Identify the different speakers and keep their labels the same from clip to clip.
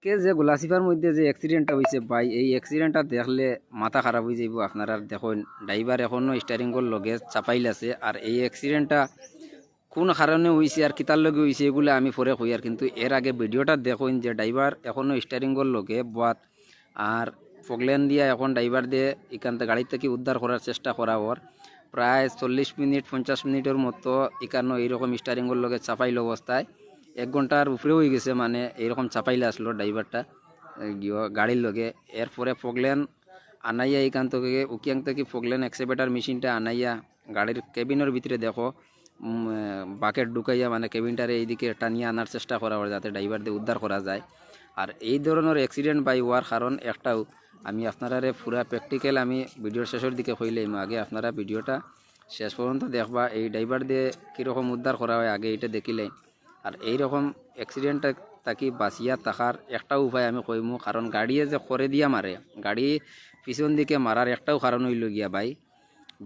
Speaker 1: কে যে গোলাসিফার মধ্যে যে অ্যাক্সিডেন্টটা হয়েছে ভাই, এই অ্যাক্সিডেন্টটা দেখলে মাথা খারাপ হয়ে যাইব। আপনারা দেখুন, ড্রাইভার এখনো স্টিয়ারিংয়ের লগে চাপাইল আছে। আর এই অ্যাক্সিডেন্টটা কোন কারণে হয়েছে আর কিতার লগে হয়েছে এগুলো আমি পরে কই। আর কিন্তু এর আগে ভিডিওটা দেখুন যে ড্রাইভার এখনো স্টিয়ারিংয়ের লগে বাত। আর ফগলেন দিয়া এখন ড্রাইভার দিয়ে এখান থেকে গাড়ি থেকে উদ্ধার করার চেষ্টা করা ওর প্রায় 40 মিনিট 50 মিনিটের মতো এখানে এইরকম স্টিয়ারিংয়ের লগে চাপাইল অবস্থায় 1 ঘন্টার উপরে হয়ে গেছে। মানে এইরকম চাপাইলে আসলো ড্রাইভারটা গাড়ির লগে। এরপরে ফগলেন আনাইয়া এইখান থেকে উকিয়াং থেকে ফগলেন এক্সেভেটার মেশিনটা আনাইয়া গাড়ির কেবিনের ভিতরে দেখো বাকেট ঢুকাইয়া মানে কেবিনটারে এইদিকে টানিয়ে আনার চেষ্টা করা হয় যাতে ড্রাইভার দিয়ে উদ্ধার করা যায়। আর এই ধরনের অ্যাক্সিডেন্ট বাই হওয়ার কারণ একটাও আমি আপনারা পুরা প্র্যাকটিক্যাল আমি ভিডিওর শেষের দিকে কইলাম। আগে আপনারা ভিডিওটা শেষ পর্যন্ত দেখবা, এই ড্রাইভার দিয়ে কীরকম উদ্ধার করা হয় আগে এইটা দেখিলেন। আর এইরকম অ্যাক্সিডেন্টটা তাকে বাঁচিয়া থাকার একটা উপায় আমি কইমু, কারণ গাড়িয়ে যে করে দিয়া মারে, গাড়ি পিছন দিকে মারার একটাও কারণ হইল গিয়া ভাই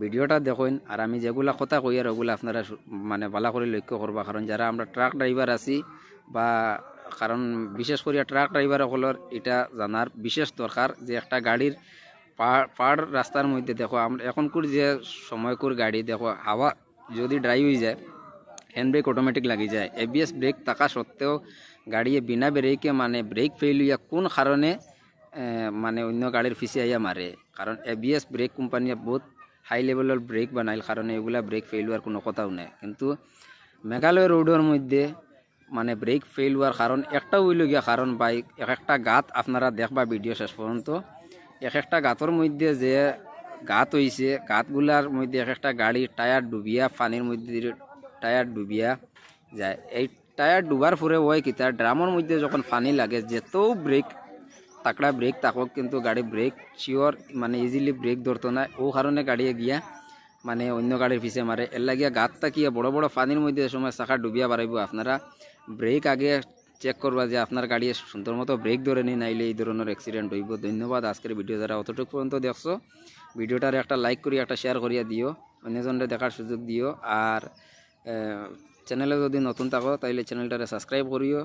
Speaker 1: ভিডিওটা দেখুন। আর আমি যেগুলা কথা কই আর ওগুলো আপনারা মানে ভালো করে লক্ষ্য করবা, কারণ যারা আমরা ট্রাক ড্রাইভার আছি বা কারণ বিশেষ করে ট্রাক ড্রাইভার সকলের এটা জানার বিশেষ দরকার যে একটা গাড়ির পাড় রাস্তার মধ্যে দেখো আমরা এখনকার যে সময়কুর গাড়ি দেখো হাওয়া যদি ড্রাই হয়ে যায় হ্যান্ড ব্রেক অটোমেটিক লাগি যায়। এবিএস ব্রেক থাকা সত্ত্বেও গাড়িয়ে বিনা ব্রেকে মানে ব্রেক ফেল হইয়া কোন কারণে মানে অন্য গাড়ির পিছে আইয়া মারে। কারণ এবিএস ব্রেক কোম্পানিয়ে বহুত হাই লেভেলের ব্রেক বানাইল, কারণে এগুলা ব্রেক ফেল হওয়ার কোনো কথাও নেই। কিন্তু মেঘালয় রোডের মধ্যে মানে ব্রেক ফেল হওয়ার কারণ একটাও হইল গিয়া কারণ বাইক এক একটা গাত আপনারা দেখবা ভিডিও শেষ পর্যন্ত। এক একটা গাতর মধ্যে যে গাত হইছে গাতগুলার মধ্যে এক একটা গাড়ির টায়ার ডুবিয়া পানির মধ্যে টায়ার ডুবিয়া যায়। এই টায়ার ডুবার পরে ওই কিতা ড্রামের মধ্যে যখন পানি লাগে যেতেও ব্রেক তাকড়া ব্রেক থাকুক কিন্তু গাড়ি ব্রেক শিওর মানে ইজিলি ব্রেক ধরতো না। ও কারণে গাড়িয়ে গিয়া মানে অন্য গাড়ির পিছে মারে। এর লাগিয়া গাত তাকিয়া বড় বড় পানির মধ্যে সময় চাকা ডুবিয়া বাড়াইব। আপনারা ব্রেক আগে চেক করবা যে আপনার গাড়ি সুন্দর মতো ব্রেক ধরে নি, নাইলে এই ধরনের অ্যাক্সিডেন্ট হইব। ধন্যবাদ। আজকের ভিডিও যারা অতটুকু পর্যন্ত দেখছো ভিডিওটার একটা লাইক করি একটা শেয়ার করিয়া দিও, অন্যজনরে দেখার সুযোগ দিও। আর চ্যানেলে যদি নতুন থাকো তাইলে চ্যানেলটারে সাবস্ক্রাইব করিও,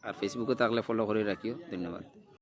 Speaker 1: আর ফেসবুকে থাকলে ফলো করে রাখিও। ধন্যবাদ।